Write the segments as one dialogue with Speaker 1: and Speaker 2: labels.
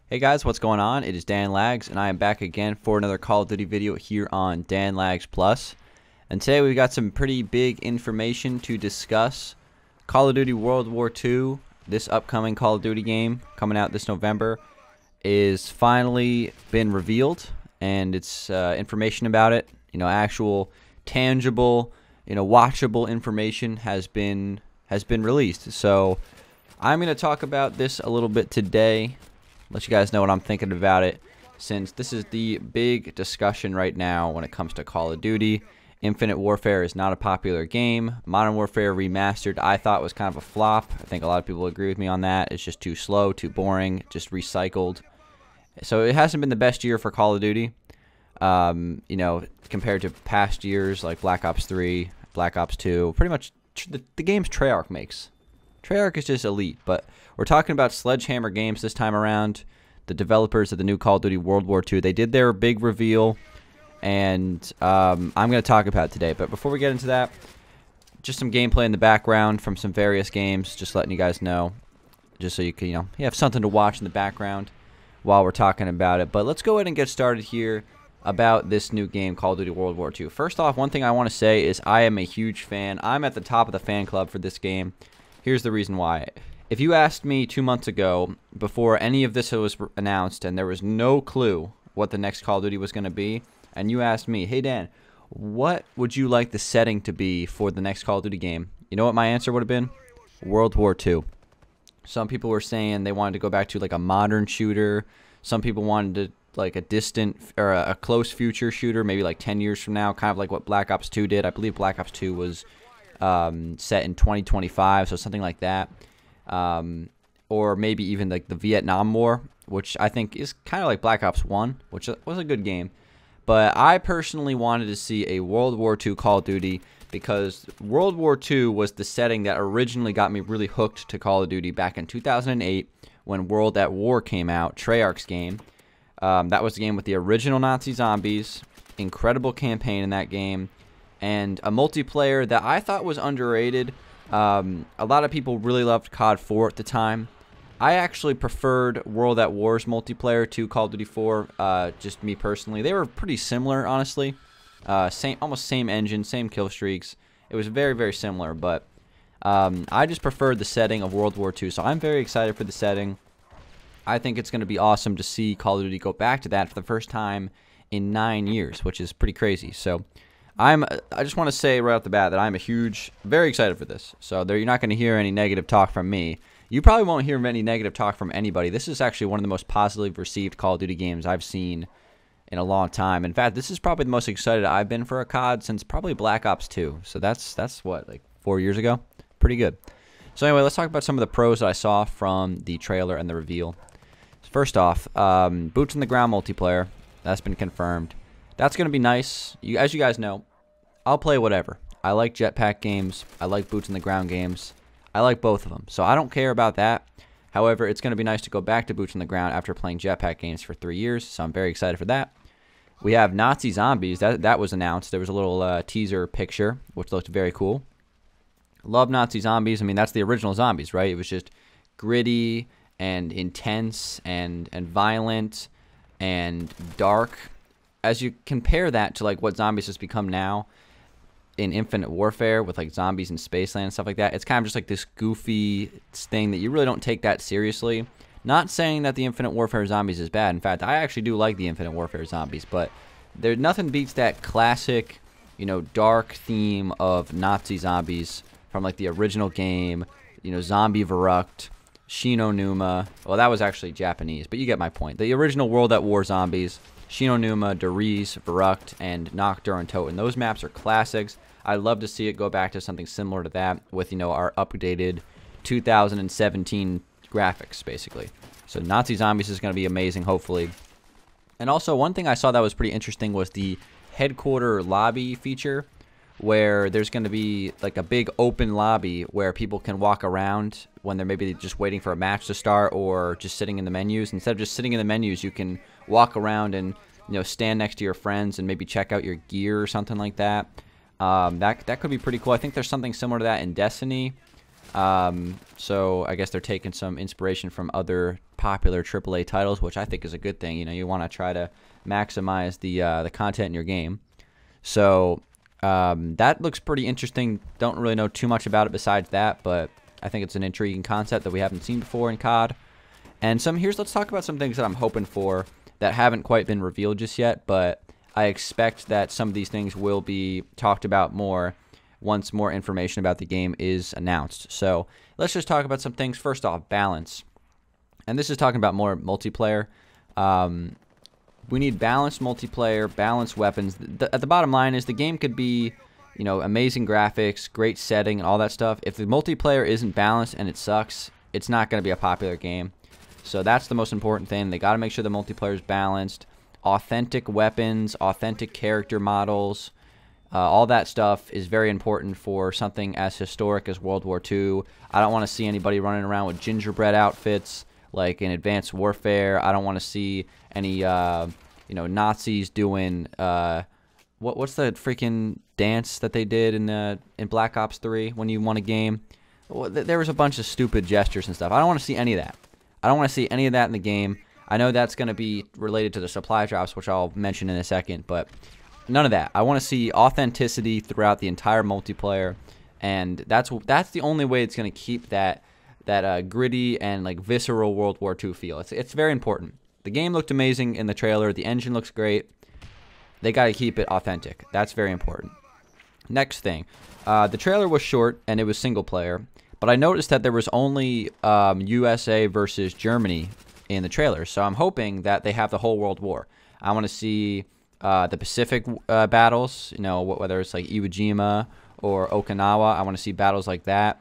Speaker 1: Hey guys, what's going on? It is Dan Lags, and I am back again for another Call of Duty video here on Dan Lags Plus. And today we've got some pretty big information to discuss. Call of Duty World War II, this upcoming Call of Duty game coming out this November, is finally been revealed, and it's information about it. Actual, tangible, watchable information has been released. So I'm going to talk about this a little bit today. Let you guys know what I'm thinking about it, since this is the big discussion right now when it comes to Call of Duty. Infinite Warfare is not a popular game. Modern Warfare Remastered I thought was kind of a flop. I think a lot of people agree with me on that. It's just too slow, too boring, just recycled. So it hasn't been the best year for Call of Duty, compared to past years like Black Ops 3, Black Ops 2. Pretty much the games Treyarch makes. Treyarch is just elite, but we're talking about Sledgehammer Games this time around, the developers of the new Call of Duty World War II. They did their big reveal, and I'm going to talk about it today. But before we get into that, just some gameplay in the background from some various games, just letting you guys know, just so you can, you have something to watch in the background while we're talking about it. But let's go ahead and get started here about this new game, Call of Duty World War II. First off, one thing I want to say is I am a huge fan. I'm at the top of the fan club for this game. Here's the reason why. If you asked me 2 months ago, before any of this was announced, and there was no clue what the next Call of Duty was going to be, and you asked me, hey Dan, what would you like the setting to be for the next Call of Duty game? You know what my answer would have been? World War II. Some people were saying they wanted to go back to like a modern shooter. Some people wanted to like a distant or a close future shooter, maybe like 10 years from now, kind of like what Black Ops 2 did. I believe Black Ops 2 was set in 2025, so something like that. Or maybe even like the Vietnam War, which I think is kind of like Black Ops 1, which was a good game. But I personally wanted to see a World War II Call of Duty, because World War II was the setting that originally got me really hooked to Call of Duty back in 2008 when World at War came out, Treyarch's game. That was the game with the original Nazi zombies, incredible campaign in that game, and a multiplayer that I thought was underrated. A lot of people really loved COD 4 at the time. I actually preferred World at War's multiplayer to Call of Duty 4, just me personally. They were pretty similar, honestly. Almost same engine, same killstreaks. It was very, very similar, but I just preferred the setting of World War II, so I'm very excited for the setting. I think it's going to be awesome to see Call of Duty go back to that for the first time in 9 years, which is pretty crazy. So I just want to say right off the bat that I'm very excited for this. So you're not going to hear any negative talk from me. You probably won't hear any negative talk from anybody. This is actually one of the most positively received Call of Duty games I've seen in a long time. In fact, this is probably the most excited I've been for a COD since probably Black Ops 2. So that's what, like 4 years ago? Pretty good. So anyway, let's talk about some of the pros that I saw from the trailer and the reveal. First off, boots on the ground multiplayer. That's been confirmed. That's going to be nice. As you guys know, I'll play whatever. I like jetpack games. I like boots on the ground games. I like both of them. So I don't care about that. However, it's going to be nice to go back to boots on the ground after playing jetpack games for 3 years. So I'm very excited for that. We have Nazi zombies. That was announced. There was a little teaser picture, which looked very cool. Love Nazi zombies. I mean, that's the original zombies, right? It was just gritty and intense and violent and dark. As you compare that to like what zombies has become now in Infinite Warfare with like zombies in Spaceland and stuff like that, it's kind of just like this goofy thing that you really don't take that seriously. Not saying that the Infinite Warfare zombies is bad. In fact, I actually do like the Infinite Warfare zombies, but nothing beats that classic, dark theme of Nazi zombies from like the original game, Zombie Verrückt, Shinonuma. Well, that was actually Japanese, but you get my point. The original World at War zombies, Shinonuma, Deriz, Verrückt, and Nocturne and Toten. Those maps are classics. I'd love to see it go back to something similar to that with, our updated 2017 graphics, basically. So Nazi Zombies is going to be amazing, hopefully. And also, one thing I saw that was pretty interesting was the headquarter lobby feature, where there's going to be like a big open lobby where people can walk around when they're maybe just waiting for a match to start or just sitting in the menus. Instead of just sitting in the menus, you can walk around and stand next to your friends and maybe check out your gear or something like that. That could be pretty cool. I think there's something similar to that in Destiny. So I guess they're taking some inspiration from other popular AAA titles, which I think is a good thing. You know, you want to try to maximize the content in your game. So that looks pretty interesting. Don't really know too much about it besides that, but I think it's an intriguing concept that we haven't seen before in COD. And let's talk about some things that I'm hoping for that haven't quite been revealed just yet, but I expect that some of these things will be talked about more once more information about the game is announced. So let's just talk about some things. First off, balance. And this is talking about more multiplayer. We need balanced multiplayer, balanced weapons. At the bottom line is the game could be, you know, amazing graphics, great setting, and all that stuff. If the multiplayer isn't balanced and it sucks, it's not going to be a popular game. So that's the most important thing. They got to make sure the multiplayer is balanced. Authentic weapons, authentic character models, all that stuff is very important for something as historic as World War II. I don't want to see anybody running around with gingerbread outfits like in Advanced Warfare. I don't want to see any, you know, Nazis doing what's the freaking dance that they did in Black Ops 3 when you won a game? Well, there was a bunch of stupid gestures and stuff. I don't want to see any of that. I don't want to see any of that in the game. I know that's going to be related to the supply drops, which I'll mention in a second, but none of that. I want to see authenticity throughout the entire multiplayer, and that's the only way it's going to keep that gritty and like visceral World War II feel. It's very important. The game looked amazing in the trailer. The engine looks great. They got to keep it authentic. That's very important. Next thing, the trailer was short and it was single player, but I noticed that there was only USA versus Germany in the trailer. So I'm hoping that they have the whole World War. I want to see the Pacific battles, you know, whether it's like Iwo Jima or Okinawa. I want to see battles like that.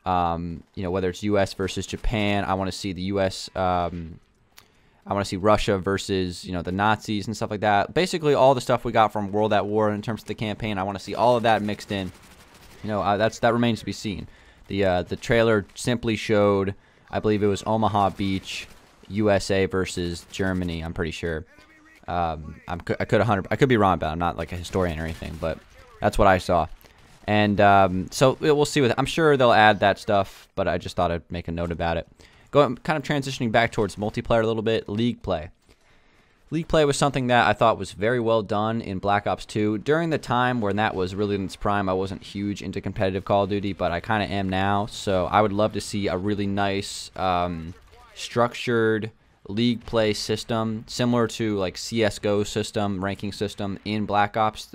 Speaker 1: You know, whether it's U.S. versus Japan. I want to see the U.S. I want to see Russia versus, you know, the Nazis and stuff like that. Basically, all the stuff we got from World at War in terms of the campaign. I want to see all of that mixed in. You know, that remains to be seen. The trailer simply showed, I believe it was Omaha Beach, USA versus Germany. I'm pretty sure. I could be wrong about it. I'm not like a historian or anything, but that's what I saw. And so we'll see. I'm sure they'll add that stuff, but I just thought I'd make a note about it. Kind of transitioning back towards multiplayer a little bit. League play. League play was something that I thought was very well done in Black Ops 2. During the time when that was really in its prime, I wasn't huge into competitive Call of Duty, but I kind of am now. So I would love to see a really nice, structured league play system, similar to like CS:GO system, ranking system in Black Ops,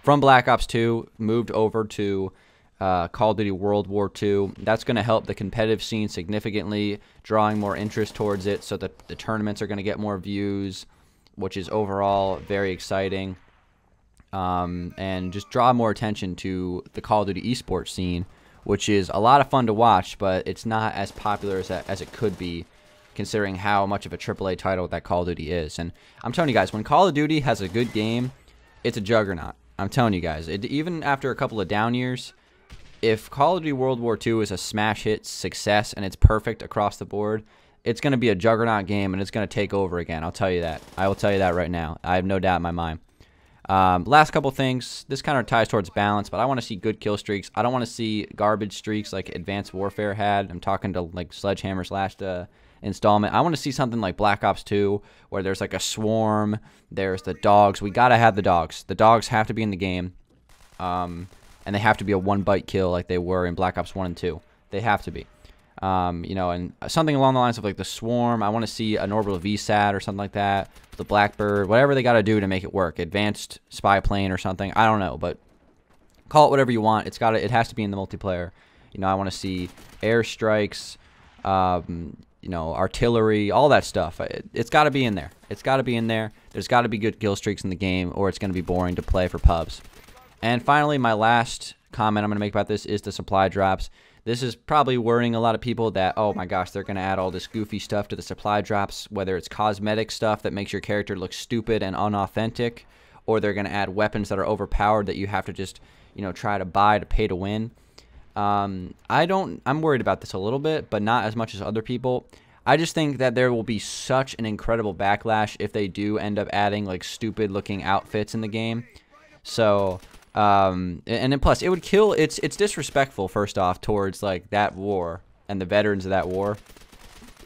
Speaker 1: from Black Ops 2, moved over to Call of Duty World War II. That's going to help the competitive scene significantly, drawing more interest towards it, so that the tournaments are going to get more views, which is overall very exciting, and just draw more attention to the Call of Duty esports scene, which is a lot of fun to watch, but it's not as popular as it could be, considering how much of a AAA title that Call of Duty is. And I'm telling you guys, when Call of Duty has a good game, it's a juggernaut. I'm telling you guys, even after a couple of down years, if Call of Duty World War II is a smash hit success and it's perfect across the board, it's going to be a juggernaut game and it's going to take over again. I'll tell you that. I will tell you that right now. I have no doubt in my mind. Last couple things. This kind of ties towards balance, but I want to see good kill streaks. I don't want to see garbage streaks like Advanced Warfare had. I'm talking to like Sledgehammer's last installment. I want to see something like Black Ops 2 where there's like a swarm, there's the dogs. We got to have the dogs. The dogs have to be in the game. And they have to be a one-bite kill like they were in Black Ops 1 and 2. They have to be. You know, and something along the lines of like the swarm. I want to see an orbital VSAT or something like that. The Blackbird, whatever they got to do to make it work. Advanced spy plane or something. I don't know, but call it whatever you want. It has to be in the multiplayer. You know, I want to see airstrikes, you know, artillery, all that stuff. It's got to be in there. It's got to be in there. There's got to be good kill streaks in the game, or it's going to be boring to play for pubs. And finally, my last comment I'm going to make about this is the supply drops. This is probably worrying a lot of people that, oh my gosh, they're going to add all this goofy stuff to the supply drops, whether it's cosmetic stuff that makes your character look stupid and unauthentic, or they're going to add weapons that are overpowered that you have to just, you know, try to buy to pay to win. I'm worried about this a little bit, but not as much as other people. I just think that there will be such an incredible backlash if they do end up adding like stupid looking outfits in the game. So And then plus, it would kill. It's disrespectful, first off, towards like that war and the veterans of that war.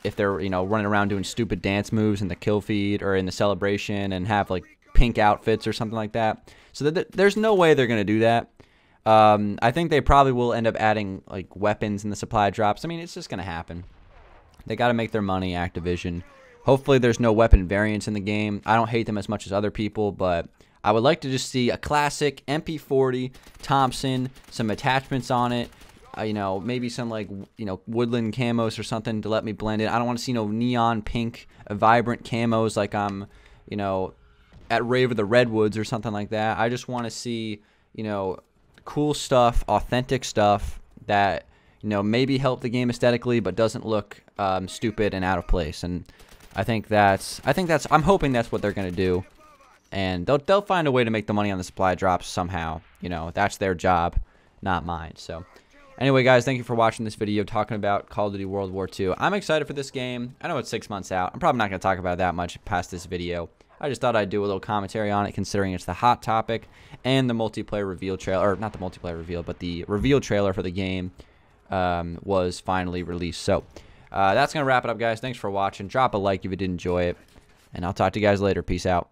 Speaker 1: If they're, you know, running around doing stupid dance moves in the kill feed or in the celebration and have like pink outfits or something like that. So there's no way they're gonna do that. I think they probably will end up adding like weapons in the supply drops. I mean, it's just gonna happen. They got to make their money, Activision. Hopefully, there's no weapon variants in the game. I don't hate them as much as other people, but I would like to just see a classic MP40 Thompson, some attachments on it. You know, maybe some like, you know, woodland camos or something to let me blend in. I don't want to see no neon pink, vibrant camos like I'm, you know, at Rave of the Redwoods or something like that. I just want to see, you know, cool stuff, authentic stuff that, you know, maybe help the game aesthetically but doesn't look stupid and out of place. And I'm hoping that's what they're gonna do, and they'll find a way to make the money on the supply drops somehow. You know, that's their job, not mine. So anyway, guys, thank you for watching this video talking about Call of Duty World War II. I'm excited for this game. I know it's 6 months out. I'm probably not going to talk about it that much past this video. I just thought I'd do a little commentary on it, considering it's the hot topic, and the multiplayer reveal trailer, or not the multiplayer reveal, but the reveal trailer for the game was finally released. So that's going to wrap it up, guys. Thanks for watching. Drop a like if you did enjoy it, and I'll talk to you guys later. Peace out.